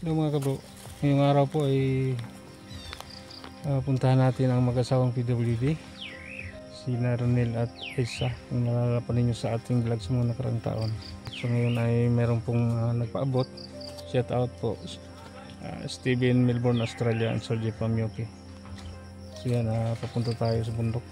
Hello mga kabro, ngayong araw po ay puntahan natin ang mag-asawang PWD, sina Ronel at Isa, kung nalalapan ninyo sa ating vlog sa mga nakarang taon. So ngayon ay meron pong nagpaabot, shout out po Steven, Melbourne, Australia, and Sergey Pamyoki. So yan, papunta tayo sa bundok.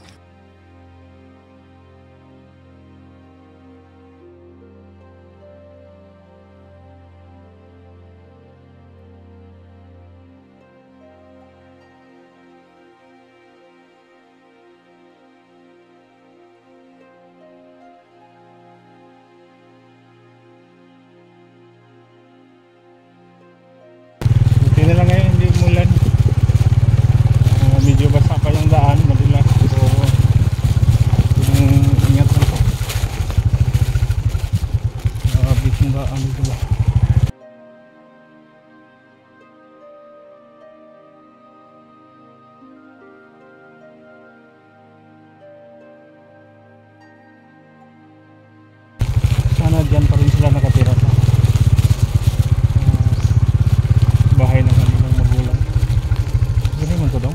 Hindi na lang ngayon, hindi umulan. Medyo basa pa yung daan, madilas. So, ingat lang po. Nakabit yung daan dito ba? Sana dyan pa rin sila nakatira sa bahay ng kanilang magulang. Gano'n man ito daw?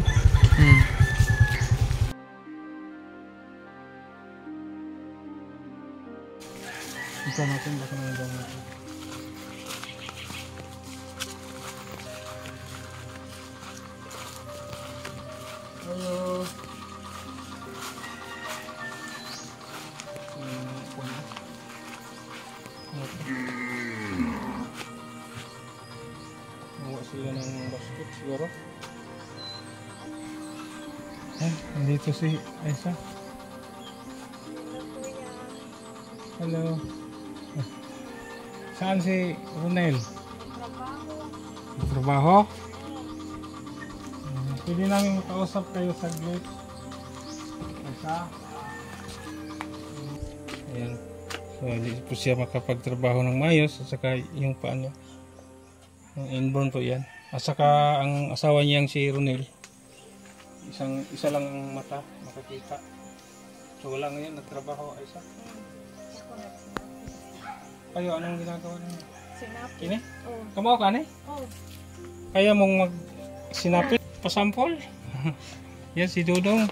Isa natin baka naman daw natin. Hello. Bawa sila ng basket siguro. Nandito si Aisa. Hello. Saan si Ronel? Trabaho. Pwede namin makausap kayo saglit. Aisa. Ayan. So, hindi po siya makapagtrabaho ng maayos at saka yung paan niya. Inborn po yan. At saka ang asawa niyang si Ronel, isa lang ang mata makakita. So wala ngayon nagtrabaho. Aisa. Kayo, anong ginagawa ninyo? Sinapit. Kini? Oo. Kamaw ka ni? Oo. Kaya mong mag-sinapit? Pasampol? Yan si Dudong.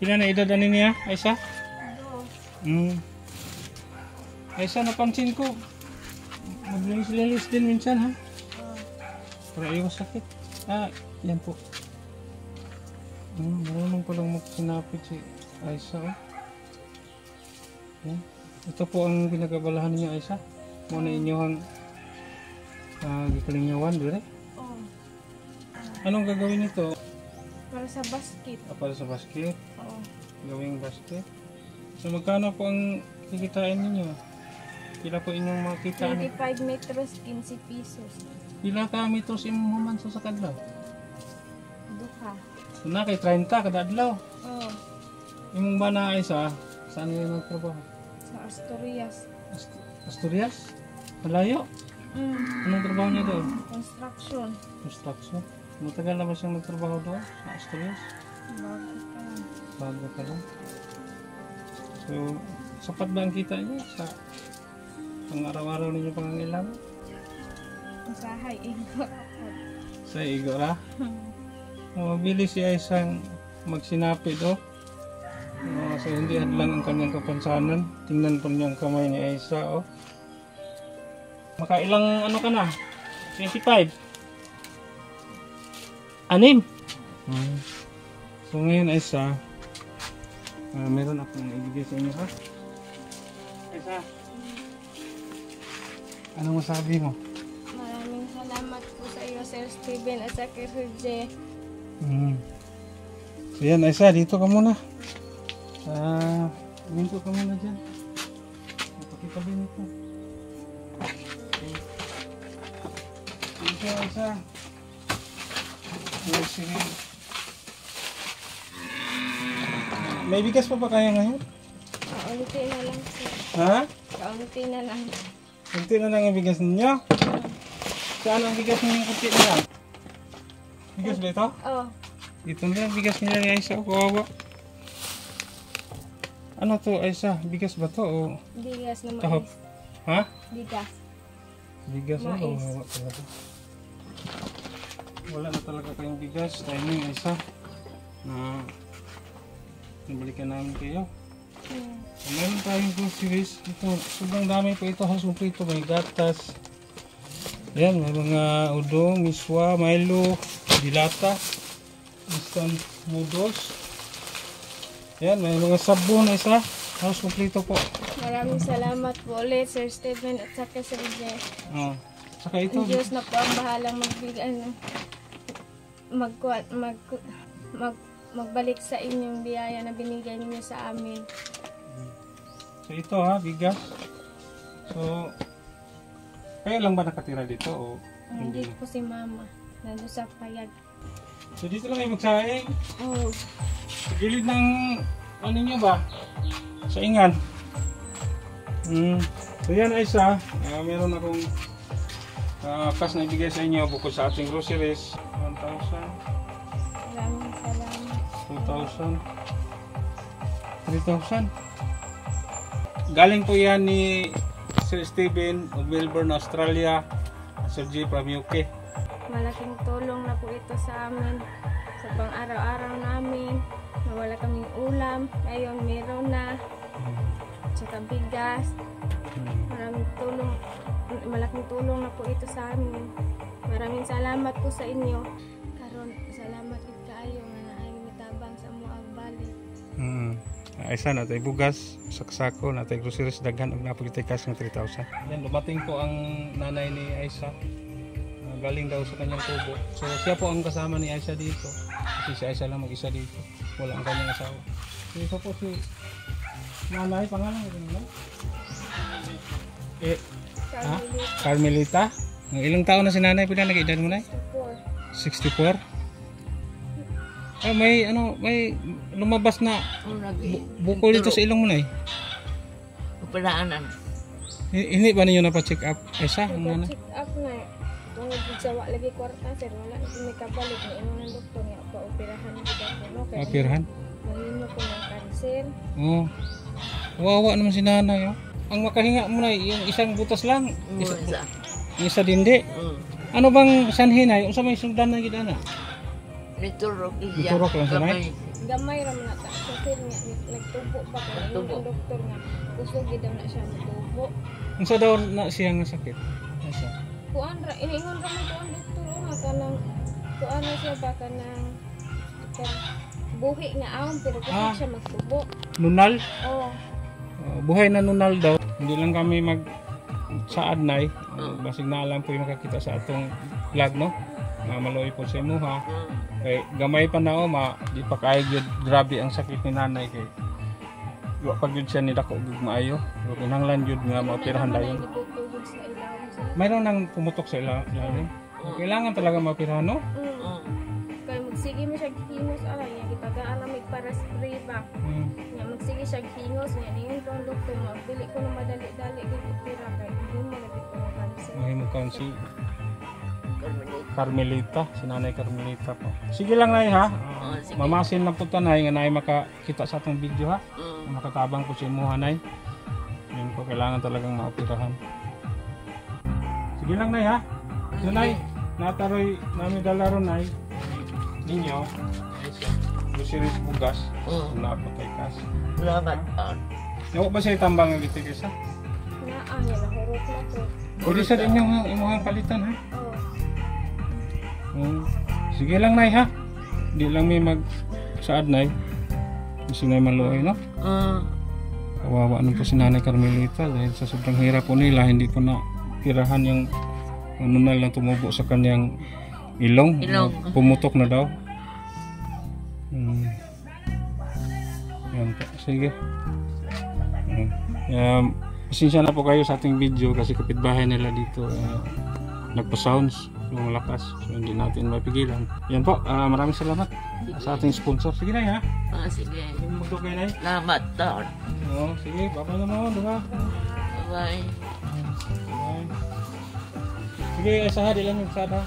Ilan na edad ani niya, Aisa? Aisa, napansin ko maglinis-linis din minsan ha? Para iwas sakit. Yan po. Marunong ko lang mag-sinapit si Aisa. Yan. Ito po ang pinagabalahan niya, Aisa. Muna inyong gikalingawan, dire? Oo. Anong gagawin nito? Para sa basket. Para sa basket? Oo. Gawing basket? So magkano po ang kikitain ninyo? Pila po inyong makikita? 25 metros, 15 pesos. Pila ka metros imong human sa kadlaw? Duha. So na kay 30 kada adlaw. Oo. Imong ba na Aisa? Saan kayo nagtrabaho? Sa Asturias. Asturias? Malayo? Anong trabaho niya doon? Construction. Construction? Matagal na ba siyang nagtrabaho doon sa Asturias? Bago pa lang. Bago pa lang. So, sapat ba ang kita niya sa pang araw-araw ninyo pangangailangan? Usahay, igo. Sa Igora? Mabili siya isang magsinapit so hindi hadlang ang kanyang kapansanan. Tingnan po niya ang kamay ni Aisa Makailang ano ka na? 25? Anim? So ngayon Aisa, meron akong ibigay sa inyo ha? Aisa, anong masabi mo? Maraming salamat po sa iyo, Sir Steven at sa Sir J. So yan Aisa, dito ka muna. Minto ka muna dyan. Napakitabi nito. Aisa. Sige. May bigas pa ba kaya ngayon? Kaunti na lang, sir. Ha? Kaunti na lang. Kunti na lang ang bigas ninyo? Saan ang bigas ninyo kunti na lang? Bigas ba ito? Oo. Ito na ang bigas nila ni Aisa. Kawawa. Ano to Aisa? Bigas ba to o Bigas na tahop? mais. Ha? Bigas. Bigas na Mais. kawawa talaga. wala na talaga kayong bigas. Timing isa na nabalikan namin kayo. Meron tayong groceries. Ito, sobrang dami po ito. Halos ito. May gatas. Ayan, may mga udong, miswa, Milo, dilata, instant noodles. Ayan, may mga sabon na isa. Halos kumpleto po. Maraming salamat po ulit, Sir Steven at saka Sir Jay. Saka ito. Ang Diyos na po ang bahalang magbalik sa inyong biyaya na binigay niyo sa amin. So ito ha, bigas. So, kayo lang ba nakatira dito? O Hindi po si Mama. Nandun sa payag. so dito lang kayo magsaing? Oh. Sa gilid ng ano nyo ba? Saingan. So yan ay isa. Meron akong cash na ibigay sa inyo bukod sa ating groceries. 1,000. Maraming salamat. 2,000. 3,000. Galing po yan ni Sir Steven of Melbourne, Australia. Sir J from UK. Malaking tulong na po ito sa amin sa pang-araw-araw namin. Na wala kaming ulam. Ngayon meron na. Tsaka bigas. Malaking tulong na po ito sa amin. Maraming salamat po sa inyo. Karon salamat id kaayo nga naay mitabang sa mo agbalik. Isa na tayo bugas, saksako, na tayo groceries, daghan og napagitay cash ng 3,000. Yan, dumating po ang nanay ni Aisa. Galing daw sa kanyang tubo. So siya po ang kasama ni Aisa dito. Kasi si Aisa lang mag-isa dito. Wala ang kanyang asawa. So ito po si nanay, pangalan ko nila? Carmelita. Ilang taon na si nanay? Pila nag-edad mo na? 64. May lumabas na bukol dito sa ilong mo na. Operaanan. Hindi ba ninyo napa-check up? Isa, ang nanay? Check up na. Kung nagsawa lagi kwarta, sir, wala na kami kabalik na ino ng doktor nga pa-operahan na kita po, no? Operahan? Mahimo ko ng cancer. Oo. Wawa naman si nanay. Oh. Ang makahinga mo na, yung isang butas lang. Isa dindi. Ano bang sanhin ay? Unsa may sugdan na gid ana? Niturok iya. Niturok lang sa may? Gamay ra man ta. Kasi nga nagtubo pa ko ang doktor nga. Gusto gid na siya magtubo. Unsa daw na siya nga sakit? Asa? Kuan ra iningon ra man ko ang doktor nga kanang kuan na siya ba kanang buhi nga aon pero kasi siya magtubo. Nunal? Oo. Buhay na nunal daw. Hindi lang kami saad nay. Basig na alam po yung makakita sa atong vlog, no? Maluoy po sa imuha. Kay gamay pa na di pa kay grabe ang sakit ni nanay kay wa pag yun siya nidako ug maayo. Kinahanglan jud nga maoperahan dayon. Mayroon nang pumutok sa ilalim. Kailangan talaga maoperahan, no? Kay magsige mo siya hingos aray nga gitagaan na may para spray ba. Nga magsige siya hingos nga ningon tong doktor magbili ko ng madali-dali gid opera kay hindi mo lagi ko cancer. Mahimo kan si Carmelita, si Nanay Carmelita po. Sige lang nay ha. Mamasin lang po tanay nga nay makakita sa atong video ha. Makatabang po si imuha nay. Yun po kailangan talagang maoperahan. Sige lang nay ha. So nay, nataroy namin dala ron nay. Ninyo. Groceries bugas. Napatay kas. Salamat pa. Nawa ba siya tambang ng gitigis ha? Naa niya nahurot na to. Pwede sa inyong imuhang palitan ha. Oo. Sige lang nay ha. Di lang may saad nay. Kasi ngay maluoy no. Kawawa nun po si Nanay Carmelita dahil sa sobrang hirap po nila hindi po na tirahan yung nunal na tumubo sa kanyang ilong. Pumutok na daw. Yan po. Sige. Pasensya na po kayo sa ating video kasi kapitbahay nila dito nagpa-sounds yung lakas. So hindi natin mapigilan. Yan po. Maraming salamat sa ating sponsor. Sige na ha. Sige. Magdugay na Salamat taon. sige. Bye-bye naman. Diba? Bye. Sige. Isa ha. Di lang yung sada.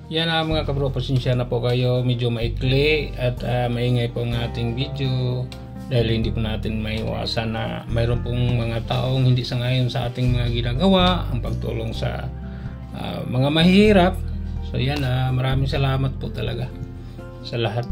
Yan mga kabro, pasensya na po kayo, medyo maikli at maingay po ang ating video dahil hindi po natin maiwasan na mayroon pong mga taong hindi sangayon sa ating mga ginagawa, ang pagtulong sa mga mahihirap. So yan, maraming salamat po talaga sa lahat.